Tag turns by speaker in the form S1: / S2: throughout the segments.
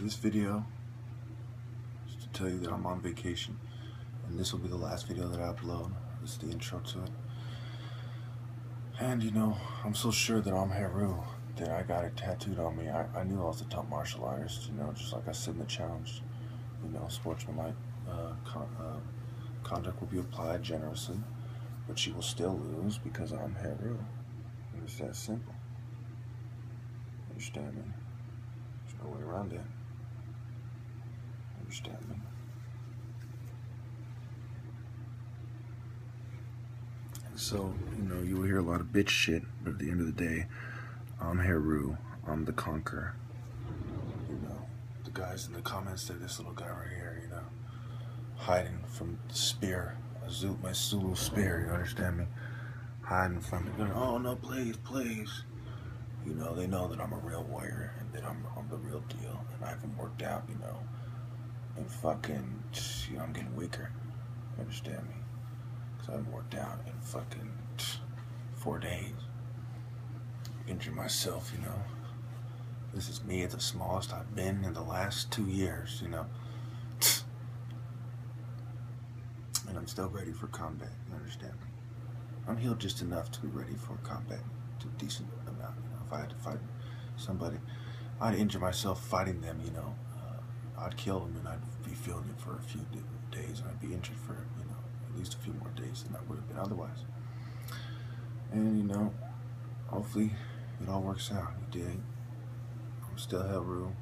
S1: this video is to tell you that I'm on vacation, and this will be the last video that I upload. This is the intro to it. And you know, I'm so sure that I'm Heru, that I got it tattooed on me. I knew I was a top martial artist, you know, just like I said in the challenge. You know, sportsmanlike conduct will be applied generously, but she will still lose because I'm Heru. It's that simple. Understand me? There's no way around it. Understand me? So, you know, you will hear a lot of bitch shit, but at the end of the day, I'm Heru. I'm the conqueror. You know, the guys in the comments say this little guy right here, you know, hiding from the spear, my Zulu spear, you understand me? Hiding from it, going, oh no, please, please. You know, they know that I'm a real warrior and that I'm the real deal, and I haven't worked out, you know, and fucking, you know, I'm getting weaker. You understand me? Because I haven't worked out in fucking 4 days. Injured myself, you know. This is me at the smallest I've been in the last 2 years, you know. And I'm still ready for combat, you understand me? I'm healed just enough to be ready for combat, to a decent amount, you know. If I had to fight somebody, I'd injure myself fighting them, you know. I'd kill them and I'd be feeling it for a few days, and I'd be injured for, you know, at least a few more days than I would have been otherwise. And, you know, hopefully it all works out. You dig? I'm still Heru,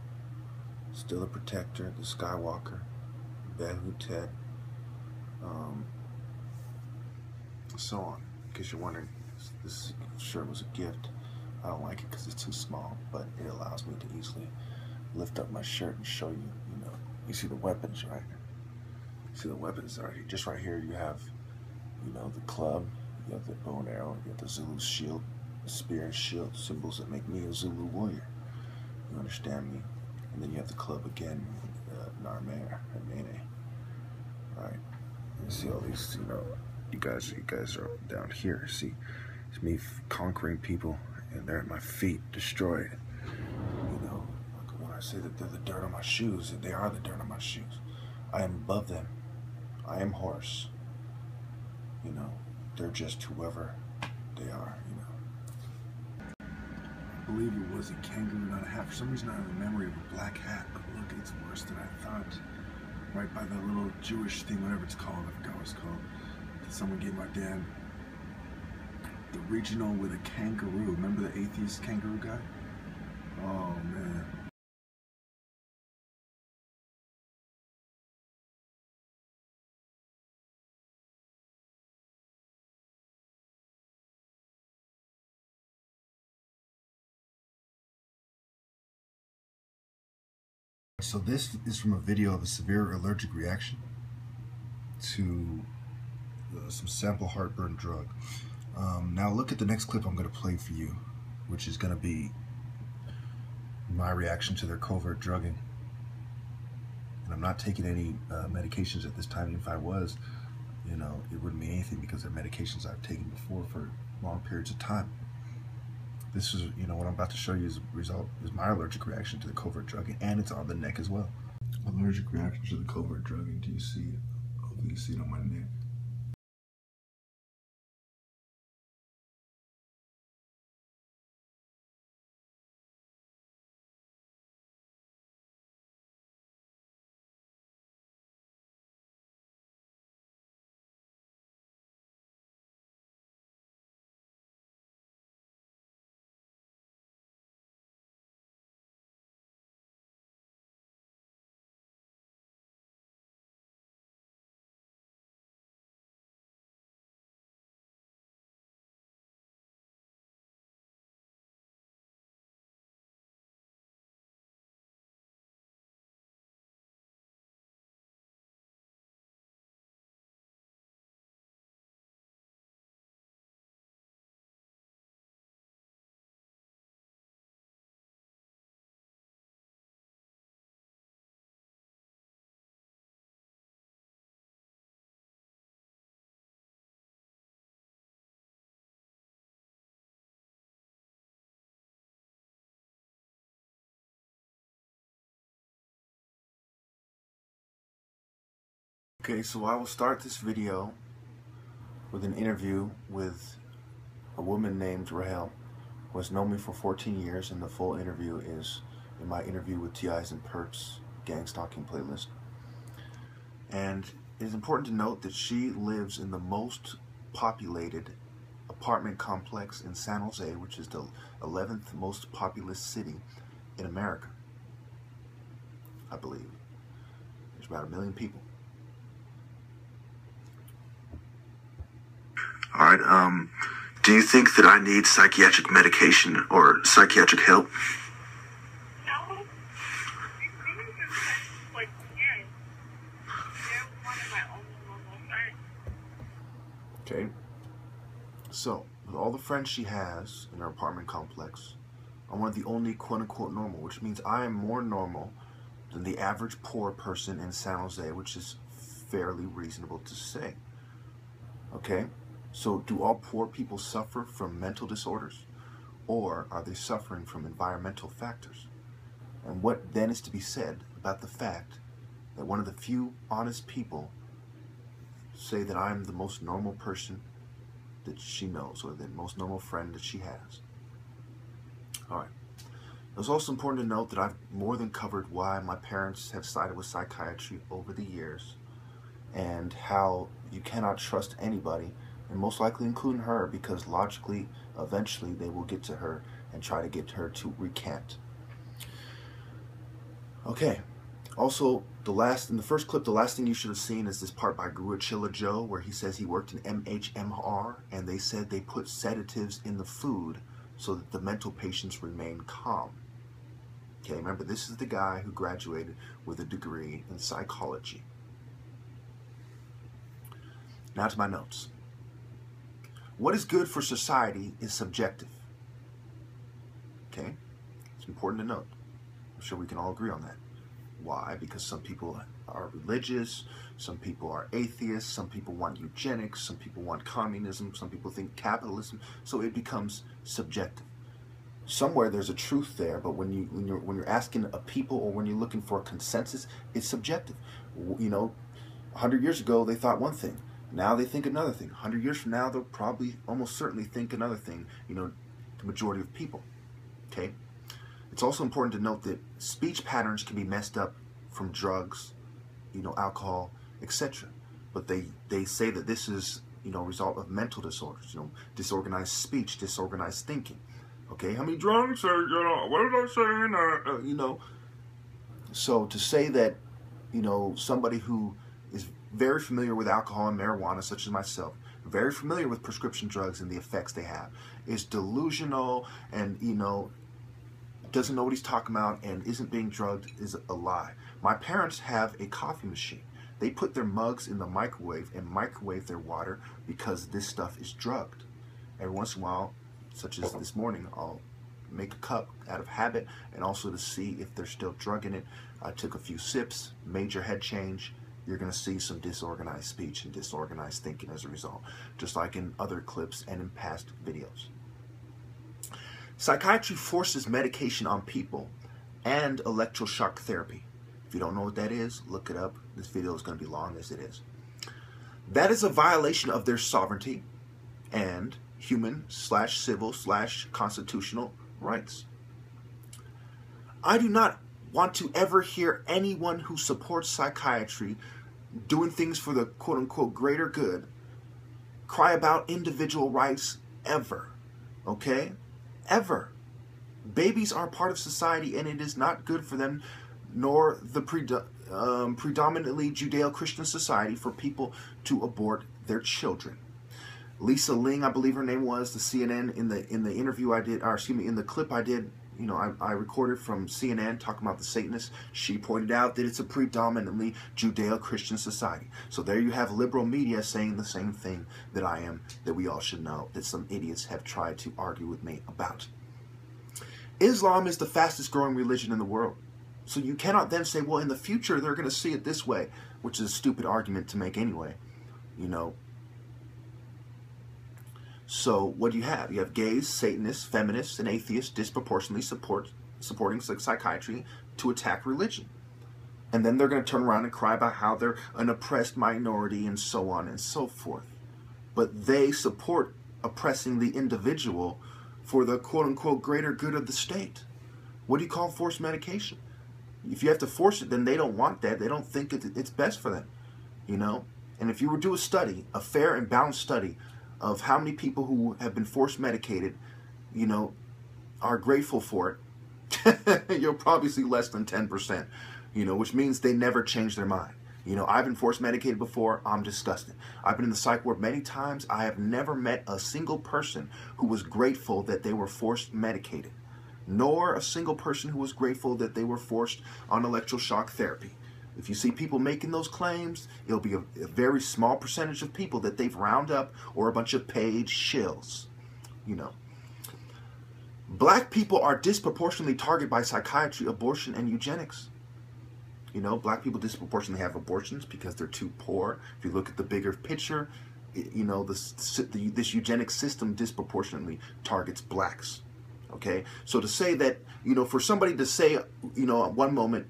S1: still a protector, the Skywalker, Behutet, so on. In case you're wondering, this shirt was a gift. I don't like it because it's too small, but it allows me to easily lift up my shirt and show you, you know, you see the weapons, right? You see the weapons right here. Just right here you have, you know, the club, you have the bow and arrow, you have the Zulu shield, the spear and shield, symbols that make me a Zulu warrior. You understand me? And then you have the club again, Narmere, and Mene. Right? You see all these, you know, you guys are down here. See, it's me conquering people, and they're at my feet, destroyed. You know, when I say that they're the dirt on my shoes, they are the dirt on my shoes. I am above them. I am Horus. You know, they're just whoever they are, you know. I believe it was a kangaroo, not a hat. For some reason I have a memory of a black hat, but look, it's worse than I thought. Right by that little Jewish thing, whatever it's called, I forgot what it's called. Someone gave my dad the regional with a kangaroo. Remember the atheist kangaroo guy? Oh man. So this is from a video of a severe allergic reaction to some sample heartburn drug. Now look at the next clip I'm going to play for you, which is going to be my reaction to their covert drugging. And I'm not taking any medications at this time. Even if I was, you know, it wouldn't mean anything because they're medications I've taken before for long periods of time. This is, you know, what I'm about to show you is my allergic reaction to the covert drugging, and it's on the neck as well. Allergic reaction to the covert drugging. Do you see it? Hopefully you see it on my neck. Okay, so I will start this video with an interview with a woman named Rahel, who has known me for 14 years, and the full interview is in my interview with TIs and Perps gang stalking playlist. And it is important to note that she lives in the most populated apartment complex in San Jose, which is the 11th most populous city in America, I believe. There's about 1 million people. All right, do you think that I need psychiatric medication or psychiatric help?
S2: No. These things are like scary. They're one of my own normal friends.
S1: Okay. So, with all the friends she has in her apartment complex, I'm one of the only quote-unquote normal, which means I am more normal than the average poor person in San Jose, which is fairly reasonable to say. Okay? So do all poor people suffer from mental disorders, or are they suffering from environmental factors? And what then is to be said about the fact that one of the few honest people say that I'm the most normal person that she knows, or the most normal friend that she has? All right. It's also important to note that I've more than covered why my parents have sided with psychiatry over the years, and how you cannot trust anybody, and most likely including her, because logically, eventually they will get to her and try to get her to recant. Okay. Also, in the first clip, the last thing you should have seen is this part by Guachilla Joe, where he says he worked in MHMR, and they said they put sedatives in the food so that the mental patients remain calm. Okay, remember, this is the guy who graduated with a degree in psychology. Now to my notes. What is good for society is subjective. Okay? It's important to note. I'm sure we can all agree on that. Why? Because some people are religious, some people are atheists, some people want eugenics, some people want communism, some people think capitalism, so it becomes subjective. Somewhere there's a truth there, but when you're asking a people, or when you're looking for a consensus, it's subjective. You know, 100 years ago they thought one thing. Now they think another thing. 100 years from now, they'll probably almost certainly think another thing, you know, the majority of people. Okay? It's also important to note that speech patterns can be messed up from drugs, you know, alcohol, etc. But they say that this is, you know, a result of mental disorders, you know, disorganized speech, disorganized thinking. Okay? How many drugs are, you know, what did I say? You know. So to say that, you know, somebody who is very familiar with alcohol and marijuana, such as myself, very familiar with prescription drugs and the effects they have, is delusional and, you know, doesn't know what he's talking about and isn't being drugged is a lie. My parents have a coffee machine. They put their mugs in the microwave and microwave their water because this stuff is drugged. Every once in a while, such as this morning, I'll make a cup out of habit and also to see if they're still drugging it. I took a few sips, major head change. You're going to see some disorganized speech and disorganized thinking as a result, just like in other clips and in past videos. Psychiatry forces medication on people and electroshock therapy. If you don't know what that is, look it up. This video is going to be long as it is. That is a violation of their sovereignty and human/civil/constitutional rights. I do not want to ever hear anyone who supports psychiatry doing things for the quote-unquote greater good cry about individual rights ever. Okay? Ever. Babies are part of society, and it is not good for them, nor the predominantly Judeo-Christian society, for people to abort their children. Lisa Ling, I believe her name was, the CNN, in the interview I did, or excuse me, in the clip I did, you know, I recorded from CNN talking about the Satanists. She pointed out that it's a predominantly Judeo-Christian society. So there you have liberal media saying the same thing that I am, that we all should know, that some idiots have tried to argue with me about. Islam is the fastest growing religion in the world. So you cannot then say, well, in the future they're going to see it this way, which is a stupid argument to make anyway, you know. So what do you have? You have gays, Satanists, feminists, and atheists disproportionately supporting psychiatry to attack religion. And then they're going to turn around and cry about how they're an oppressed minority and so on and so forth. But they support oppressing the individual for the quote-unquote greater good of the state. What do you call forced medication? If you have to force it, then they don't want that. They don't think it's best for them, you know? And if you were to do a study, a fair and balanced study of how many people who have been forced medicated, you know, are grateful for it, you'll probably see less than 10%, you know, which means they never change their mind. You know, I've been forced medicated before. I'm disgusted. I've been in the psych ward many times. I have never met a single person who was grateful that they were forced medicated, nor a single person who was grateful that they were forced on electroshock therapy. If you see people making those claims, it'll be a very small percentage of people that they've round up or a bunch of paid shills, you know. Black people are disproportionately targeted by psychiatry, abortion, and eugenics. You know, black people disproportionately have abortions because they're too poor. If you look at the bigger picture, you know, this eugenic system disproportionately targets blacks. Okay? So to say that, you know, for somebody to say, you know, at one moment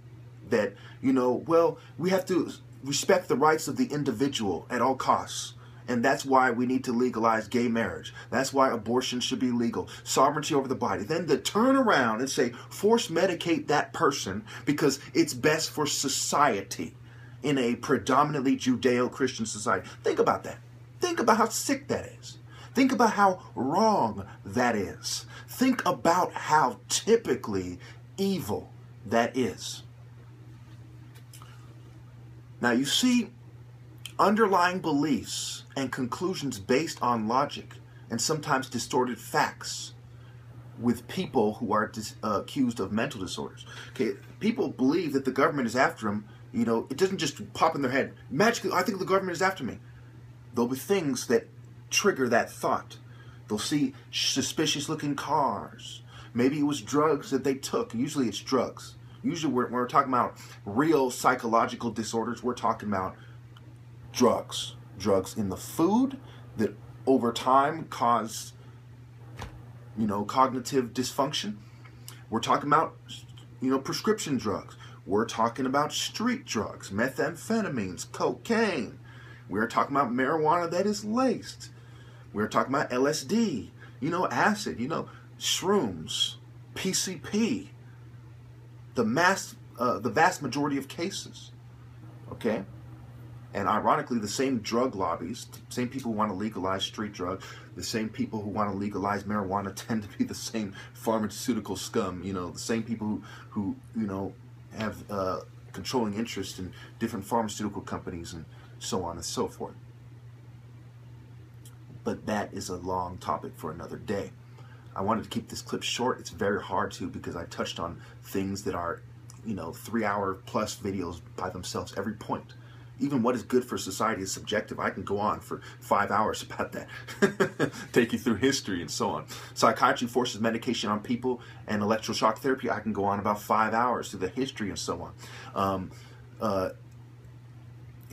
S1: that, you know, well, we have to respect the rights of the individual at all costs. And that's why we need to legalize gay marriage. That's why abortion should be legal. Sovereignty over the body. Then to turn around and say, force medicate that person because it's best for society in a predominantly Judeo-Christian society. Think about that. Think about how sick that is. Think about how wrong that is. Think about how typically evil that is. Now you see, underlying beliefs and conclusions based on logic and sometimes distorted facts with people who are accused of mental disorders. Okay, people believe that the government is after them. You know, it doesn't just pop in their head. Magically, I think the government is after me. There'll be things that trigger that thought. They'll see suspicious looking cars. Maybe it was drugs that they took. Usually it's drugs. Usually when we're talking about real psychological disorders, we're talking about drugs. Drugs in the food that over time cause, you know, cognitive dysfunction. We're talking about, you know, prescription drugs. We're talking about street drugs, methamphetamines, cocaine. We're talking about marijuana that is laced. We're talking about LSD, you know, acid, you know, shrooms, PCP. The vast majority of cases, okay? And ironically, the same drug lobbies, the same people who want to legalize street drugs, the same people who want to legalize marijuana tend to be the same pharmaceutical scum, you know, the same people who you know, have controlling interest in different pharmaceutical companies and so on and so forth. But that is a long topic for another day. I wanted to keep this clip short. It's very hard to because I touched on things that are, you know, 3-hour plus videos by themselves, every point. Even what is good for society is subjective. I can go on for 5 hours about that. Take you through history and so on. Psychiatry forces medication on people and electroshock therapy. I can go on about 5 hours through the history and so on.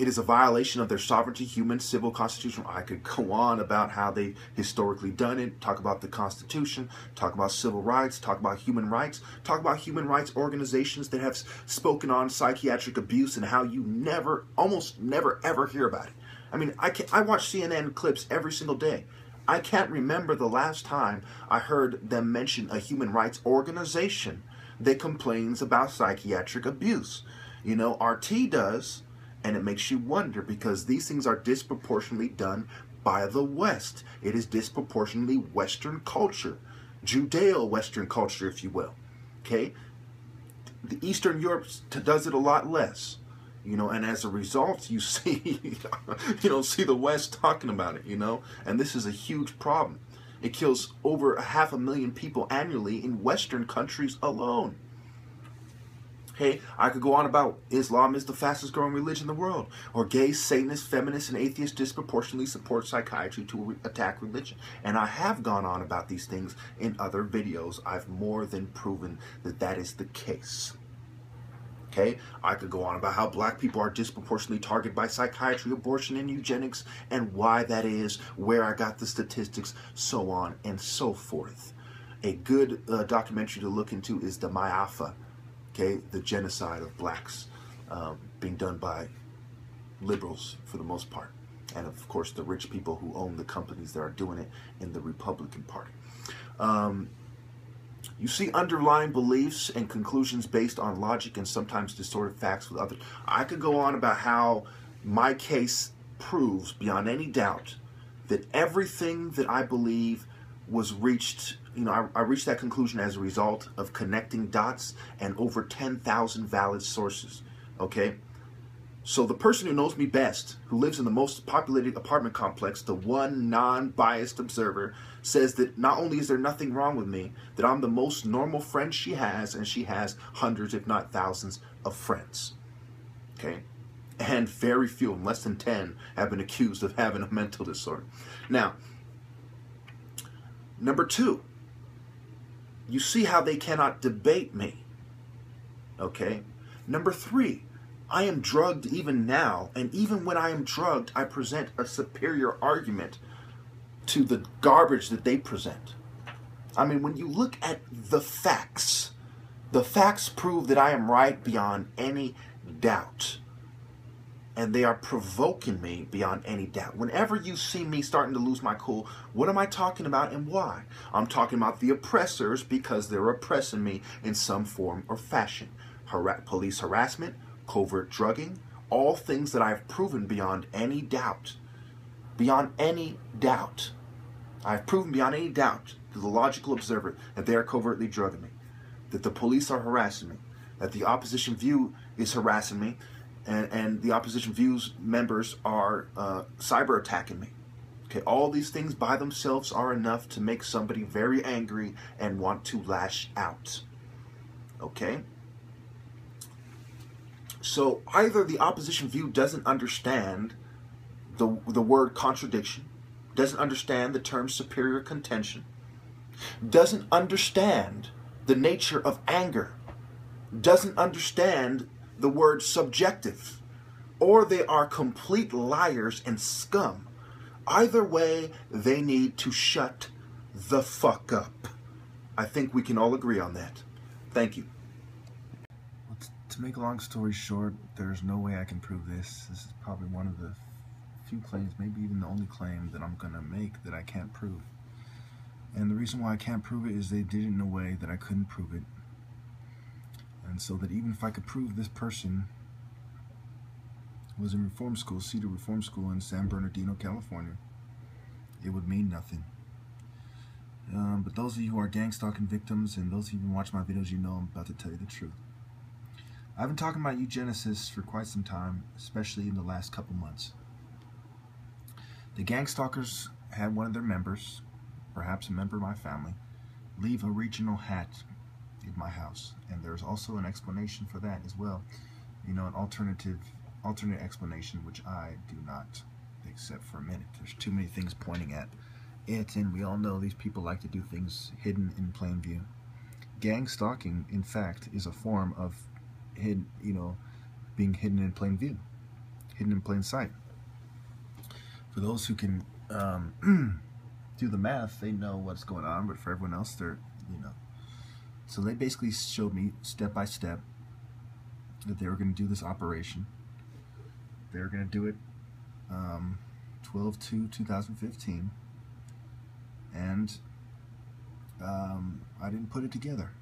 S1: It is a violation of their sovereignty, human, civil, constitutional. I could go on about how they historically done it, talk about the Constitution, talk about civil rights, talk about human rights, talk about human rights organizations that have spoken on psychiatric abuse and how you never, almost never ever hear about it. I mean, I watch CNN clips every single day. I can't remember the last time I heard them mention a human rights organization that complains about psychiatric abuse. You know, RT does. And it makes you wonder because these things are disproportionately done by the West. It is disproportionately Western culture, Judeo-Western culture, if you will. Okay, the Eastern Europe does it a lot less, you know, and as a result, you see, you don't see the West talking about it, you know, and this is a huge problem. It kills over 500,000 people annually in Western countries alone. Hey, I could go on about Islam is the fastest growing religion in the world, or gays, Satanists, feminists, and atheists disproportionately support psychiatry to attack religion. And I have gone on about these things in other videos. I've more than proven that that is the case. Okay, I could go on about how black people are disproportionately targeted by psychiatry, abortion, and eugenics, and why that is, where I got the statistics, so on and so forth. A good documentary to look into is the Mayafa. Okay, the genocide of blacks being done by liberals for the most part. And of course, the rich people who own the companies that are doing it in the Republican Party. You see underlying beliefs and conclusions based on logic and sometimes distorted facts with others. I could go on about how my case proves beyond any doubt that everything that I believe was reached, I reached that conclusion as a result of connecting dots and over 10,000 valid sources, okay? So the person who knows me best, who lives in the most populated apartment complex, the one non-biased observer, says that not only is there nothing wrong with me, that I'm the most normal friend she has, and she has hundreds, if not thousands, of friends. Okay? And very few, less than 10, have been accused of having a mental disorder. Now, number two, you see how they cannot debate me. Okay? Number three, I am drugged even now, and even when I am drugged, I present a superior argument to the garbage that they present. I mean, when you look at the facts prove that I am right beyond any doubt. And they are provoking me beyond any doubt. Whenever you see me starting to lose my cool, what am I talking about and why? I'm talking about the oppressors because they're oppressing me in some form or fashion. Police harassment, covert drugging, all things that I've proven beyond any doubt. Beyond any doubt. I've proven beyond any doubt to the logical observer that they are covertly drugging me, that the police are harassing me, that the opposition view is harassing me, and the opposition view's members are cyber attacking me. Okay, all these things by themselves are enough to make somebody very angry and want to lash out. Okay? So either the opposition view doesn't understand the word contradiction, doesn't understand the term superior contention, doesn't understand the nature of anger, doesn't understand the word subjective, or they are complete liars and scum. Either way, they need to shut the fuck up. I think we can all agree on that. Thank you. To make a long story short, there's no way I can prove this. This is probably one of the few claims, maybe even the only claim that I'm going to make that I can't prove. And the reason why I can't prove it is they did it in a way that I couldn't prove it. And so that even if I could prove this person was in reform school, Cedar Reform School in San Bernardino, California, it would mean nothing. But those of you who are gang stalking victims and those of you who watch my videos, you know I'm about to tell you the truth. I've been talking about eugenicists for quite some time, especially in the last couple months. The gang stalkers had one of their members, perhaps a member of my family, leave a regional hat in my house. And there's also an explanation for that as well. You know, an alternate explanation, which I do not accept for a minute. There's too many things pointing at it, and we all know these people like to do things hidden in plain view. Gang stalking, in fact, is a form of being hidden in plain view, hidden in plain sight. For those who can do the math, they know what's going on, but for everyone else, So they basically showed me step by step that they were going to do this operation. They were going to do it 12/2/2015, and I didn't put it together.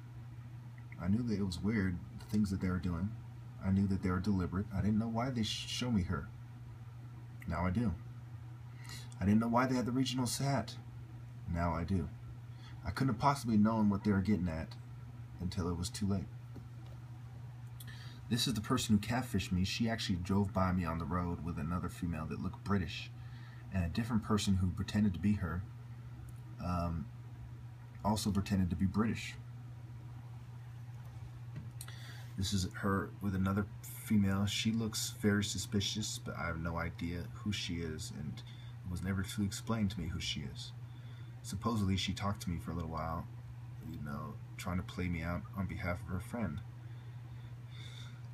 S1: I knew that it was weird, the things that they were doing. I knew that they were deliberate. I didn't know why they show me her. Now I do. I didn't know why they had the regional hat. Now I do. I couldn't have possibly known what they were getting at until it was too late. This is the person who catfished me. She actually drove by me on the road with another female that looked British, and a different person who pretended to be her also pretended to be British. This is her with another female. She looks very suspicious, but I have no idea who she is, and it was never fully explained to me who she is. Supposedly, she talked to me for a little while, trying to play me out on behalf of her friend.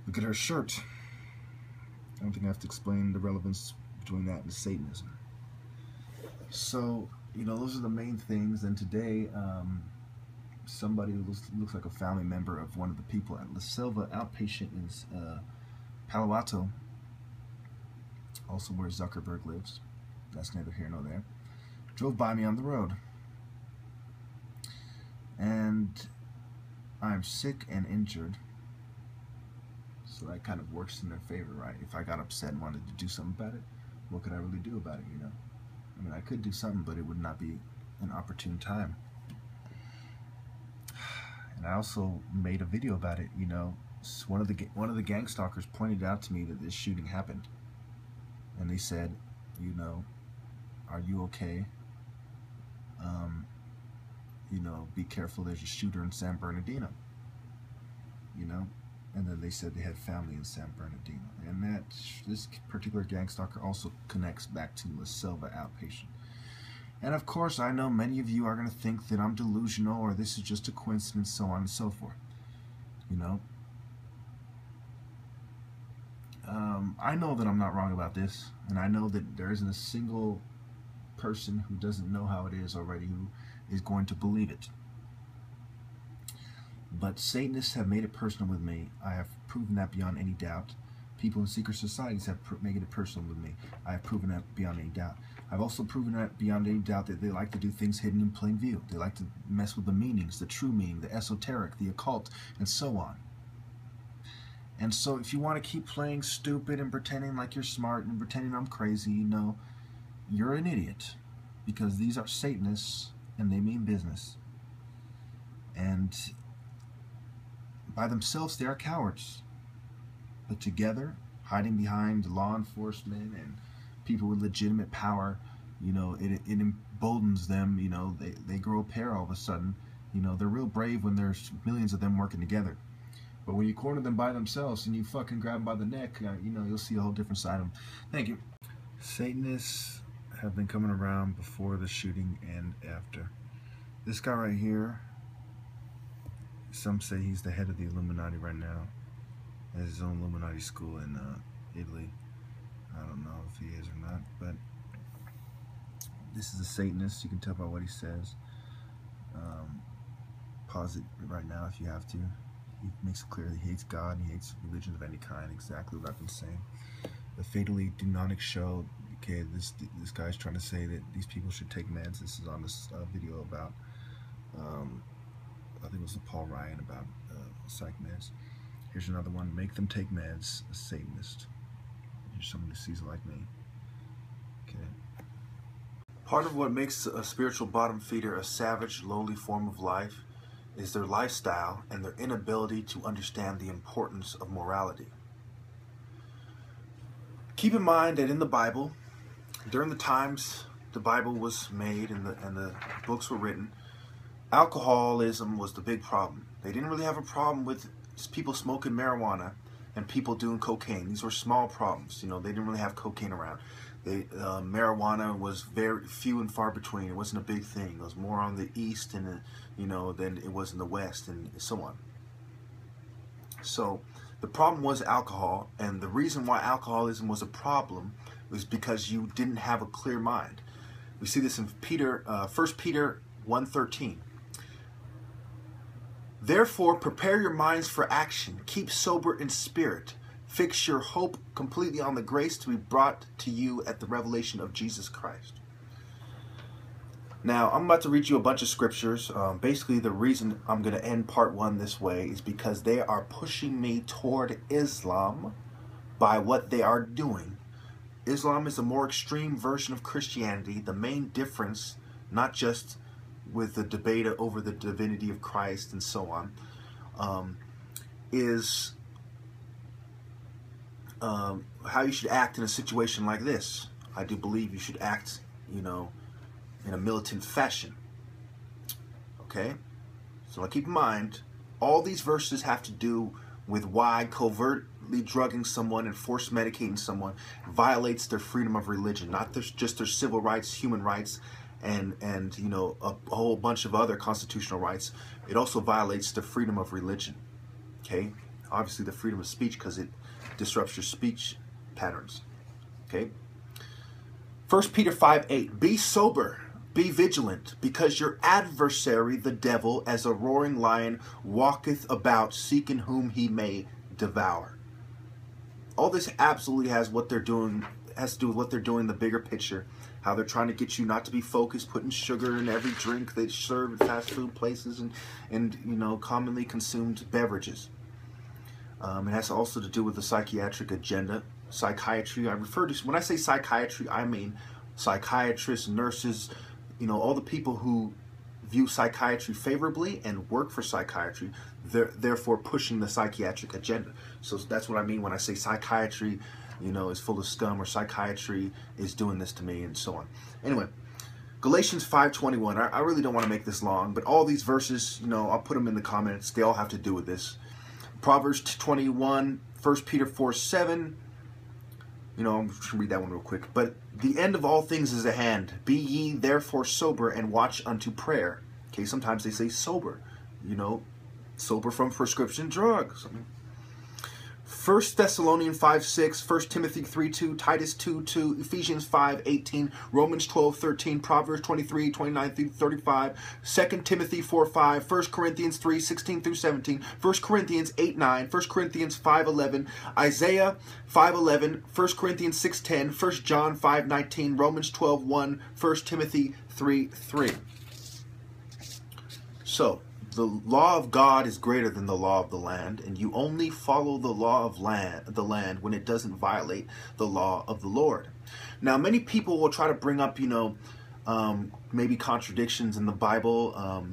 S1: Look at her shirt. I don't think I have to explain the relevance between that and Satanism. So, those are the main things. And today, somebody who looks like a family member of one of the people at La Selva outpatient is Palo Alto, also where Zuckerberg lives, that's neither here nor there, drove by me on the road. And I'm sick and injured, so that kind of works in their favor, right? If I got upset and wanted to do something about it, what could I really do about it, you know? I mean, I could do something, but it would not be an opportune time. And I also made a video about it, you know. One of the gang stalkers pointed out to me that this shooting happened, and they said, you know, are you okay? You know, be careful, there's a shooter in San Bernardino, you know. And then they said they had family in San Bernardino, and that this particular gang stalker also connects back to a Selva outpatient. And of course, I know many of you are going to think that I'm delusional, or this is just a coincidence, so on and so forth, you know. I know that I'm not wrong about this, and I know that there isn't a single person who doesn't know how it is already who is going to believe it. But Satanists have made it personal with me. I have proven that beyond any doubt. People in secret societies have made it personal with me. I have proven that beyond any doubt. I've also proven that beyond any doubt that they like to do things hidden in plain view. They like to mess with the meanings, the true meaning, the esoteric, the occult, and so on. And so if you want to keep playing stupid and pretending like you're smart and pretending I'm crazy, you know, you're an idiot. Because these are Satanists, and they mean business. And by themselves, they are cowards. But together, hiding behind law enforcement and people with legitimate power, you know, it emboldens them. You know, they grow a pair all of a sudden. You know, they're real brave when there's millions of them working together. But when you corner them by themselves and you fucking grab them by the neck, you know, you'll see a whole different side of them. Thank you. Satanists have been coming around before the shooting and after. This guy right here, some say he's the head of the Illuminati right now. He has his own Illuminati school in Italy. I don't know if he is or not, but this is a Satanist. You can tell by what he says. Pause it right now if you have to. He makes it clear that he hates God and he hates religion of any kind, exactly what I've been saying. The fatally demonic show, okay, this guy's trying to say that these people should take meds. This is on this video about, I think it was Paul Ryan about psych meds. Here's another one, make them take meds, a Satanist. Here's someone who sees it like me. Okay. Part of what makes a spiritual bottom feeder a savage, lowly form of life is their lifestyle and their inability to understand the importance of morality. Keep in mind that in the Bible, during the times the Bible was made and the books were written, alcoholism was the big problem. They didn't really have a problem with people smoking marijuana and people doing cocaine. These were small problems. You know, they didn't really have cocaine around. Marijuana was very few and far between. It wasn't a big thing. It was more on the east and you know, than it was in the west and so on. So the problem was alcohol, and the reason why alcoholism was a problem was because you didn't have a clear mind. We see this in 1 Peter 1:13. Therefore, prepare your minds for action. Keep sober in spirit. Fix your hope completely on the grace to be brought to you at the revelation of Jesus Christ. Now, I'm about to read you a bunch of scriptures. Basically, the reason I'm going to end part 1 this way is because they are pushing me toward Islam by what they are doing. Islam is a more extreme version of Christianity. The main difference, not just with the debate over the divinity of Christ and so on, is how you should act in a situation like this. I do believe you should act, you know, in a militant fashion. Okay? So keep in mind, all these verses have to do with why covertly drugging someone and force medicating someone violates their freedom of religion, not just their civil rights, human rights, and you know, a whole bunch of other constitutional rights. It also violates the freedom of religion. Okay? Obviously the freedom of speech, because it disrupts your speech patterns. Okay? 1 Peter 5:8, be sober, be vigilant, because your adversary, the devil, as a roaring lion, walketh about, seeking whom he may devour. All this absolutely has what they're doing, has to do with what they're doing in the bigger picture. How they're trying to get you not to be focused, putting sugar in every drink they serve at fast food places and you know, commonly consumed beverages. It has also to do with the psychiatric agenda. Psychiatry, I refer to, when I say psychiatry, I mean psychiatrists, nurses, you know, all the people who view psychiatry favorably and work for psychiatry, therefore pushing the psychiatric agenda. So that's what I mean when I say psychiatry, you know, is full of scum, or psychiatry is doing this to me, and so on. Anyway, Galatians 5:21. I really don't want to make this long, but all these verses, you know, I'll put them in the comments. They all have to do with this. Proverbs 21, 1 Peter 4:7. You know, I'm just going to read that one real quick. But the end of all things is at hand. Be ye therefore sober and watch unto prayer. Okay, sometimes they say sober. You know, sober from prescription drugs. 1 Thessalonians 5:6, 1 Timothy 3:2, Titus 2:2, Ephesians 5:18, Romans 12:13, Proverbs 23:29-35, 2 Timothy 4:5, 1 Corinthians 3:16-17, 1 Corinthians 8:9, 1 Corinthians 5:11, Isaiah 5:11, 1 Corinthians 6:10, 1 John 5:19, Romans 12:1, 1 Timothy 3:3. So, the law of God is greater than the law of the land, and you only follow the law of the land when it doesn't violate the law of the Lord. Now, many people will try to bring up, you know, maybe contradictions in the Bible,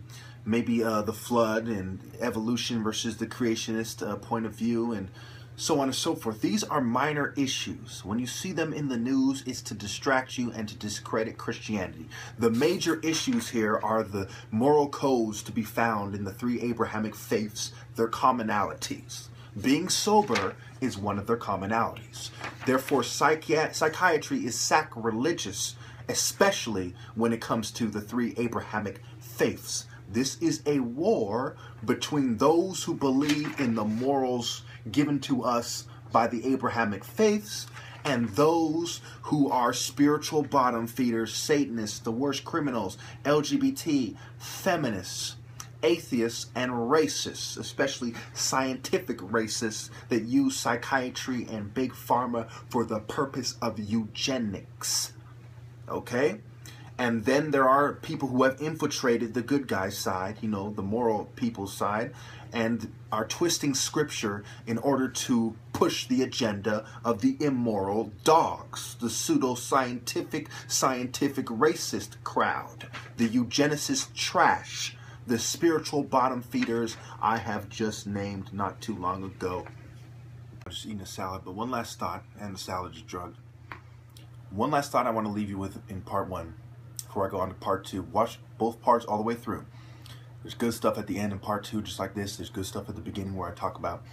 S1: maybe the flood and evolution versus the creationist point of view, and so on and so forth. These are minor issues. When you see them in the news, it's to distract you and to discredit Christianity. The major issues here are the moral codes to be found in the three Abrahamic faiths, their commonalities. Being sober is one of their commonalities. Therefore, psychiatry is sacrilegious, especially when it comes to the three Abrahamic faiths. This is a war between those who believe in the morals given to us by the Abrahamic faiths and those who are spiritual bottom feeders, Satanists, the worst criminals, LGBT, feminists, atheists, and racists, especially scientific racists that use psychiatry and big pharma for the purpose of eugenics. Okay? And then there are people who have infiltrated the good guys' side, you know, the moral people's side, and are twisting scripture in order to push the agenda of the immoral dogs, the pseudo-scientific, racist crowd, the eugenicist trash, the spiritual bottom feeders I have just named not too long ago. I'm just eating a salad, but one last thought, and the salad is drugged. One last thought I want to leave you with in part one. Before I go on to part two, watch both parts all the way through. There's good stuff at the end in part two, just like this. There's good stuff at the beginning where I talk about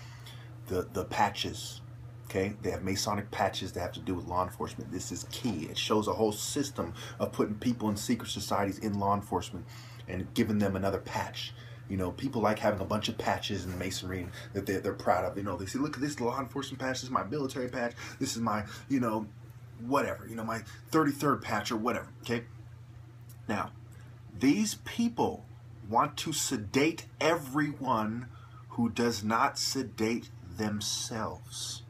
S1: the patches. Okay, they have Masonic patches that have to do with law enforcement. This is key. It shows a whole system of putting people in secret societies in law enforcement and giving them another patch. You know, people like having a bunch of patches in the Masonry that they're proud of. You know, they say, look at this law enforcement patch. This is my military patch. This is my, you know, whatever. You know, my 33rd patch or whatever. Okay. Now, these people want to sedate everyone who does not sedate themselves.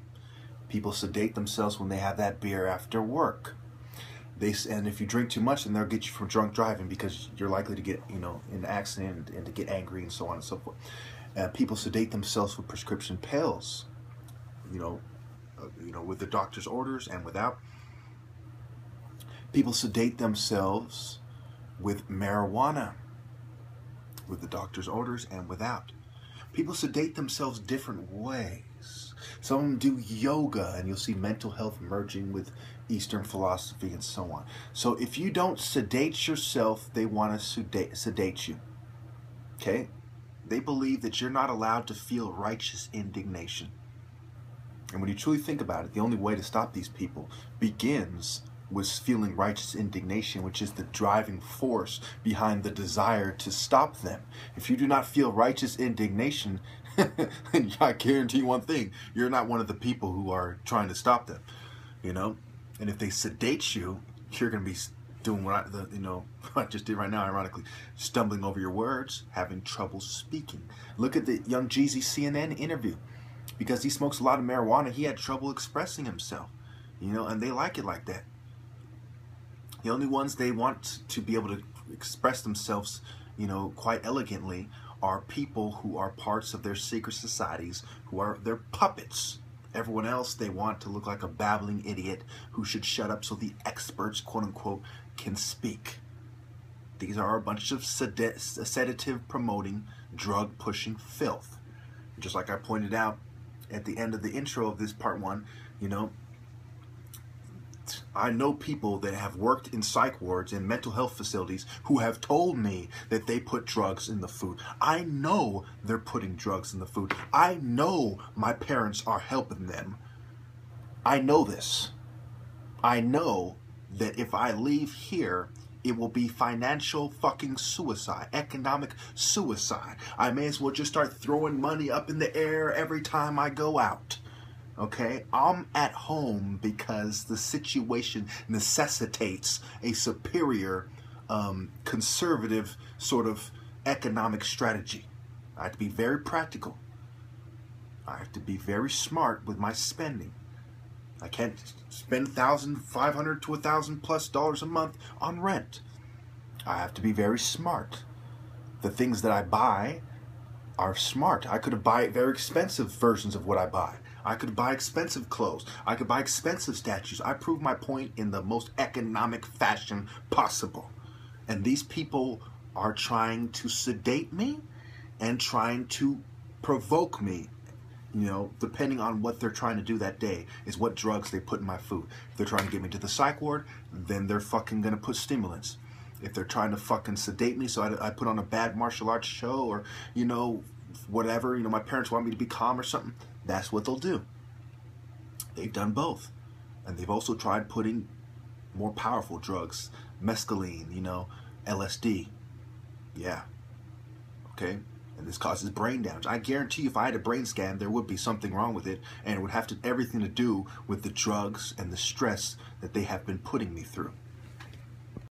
S1: People sedate themselves when they have that beer after work. And if you drink too much, then they'll get you for drunk driving because you're likely to get, you know, in an accident and to get angry and so on and so forth. People sedate themselves with prescription pills, you know, with the doctor's orders and without. People sedate themselves with marijuana, with the doctor's orders and without. People sedate themselves different ways. Some of them do yoga, and you'll see mental health merging with Eastern philosophy and so on. So if you don't sedate yourself, they want to sedate you. Okay? They believe that you're not allowed to feel righteous indignation. And when you truly think about it, the only way to stop these people begins was feeling righteous indignation, which is the driving force behind the desire to stop them. If you do not feel righteous indignation, I guarantee you one thing, you're not one of the people who are trying to stop them, you know? And if they sedate you, you're going to be doing what I just did right now, ironically, stumbling over your words, having trouble speaking. Look at the Young Jeezy CNN interview. because he smokes a lot of marijuana, he had trouble expressing himself, you know, and they like it like that. The only ones they want to be able to express themselves, you know, quite elegantly are people who are parts of their secret societies, who are their puppets. Everyone else, they want to look like a babbling idiot who should shut up so the experts, quote unquote, can speak. These are a bunch of sedative promoting, drug pushing filth. Just like I pointed out at the end of the intro of this part 1, you know, I know people that have worked in psych wards and mental health facilities who have told me that they put drugs in the food. I know they're putting drugs in the food. I know my parents are helping them. I know this. I know that if I leave here, it will be financial fucking suicide, economic suicide. I may as well just start throwing money up in the air every time I go out. Okay, I'm at home because the situation necessitates a superior, conservative sort of economic strategy. I have to be very practical. I have to be very smart with my spending. I can't spend $1,500 to $1,000+ a month on rent. I have to be very smart. The things that I buy are smart. I could buy very expensive versions of what I buy. I could buy expensive clothes. I could buy expensive statues. I prove my point in the most economic fashion possible. And these people are trying to sedate me and trying to provoke me. You know, depending on what they're trying to do that day is what drugs they put in my food. If they're trying to get me to the psych ward, then they're fucking gonna put stimulants. If they're trying to fucking sedate me so I put on a bad martial arts show or, you know, whatever, you know, my parents want me to be calm or something, that's what they'll do. They've done both. And they've also tried putting more powerful drugs, mescaline, you know, LSD. Yeah. Okay? And this causes brain damage. I guarantee you if I had a brain scan, there would be something wrong with it, and it would have everything to do with the drugs and the stress that they have been putting me through.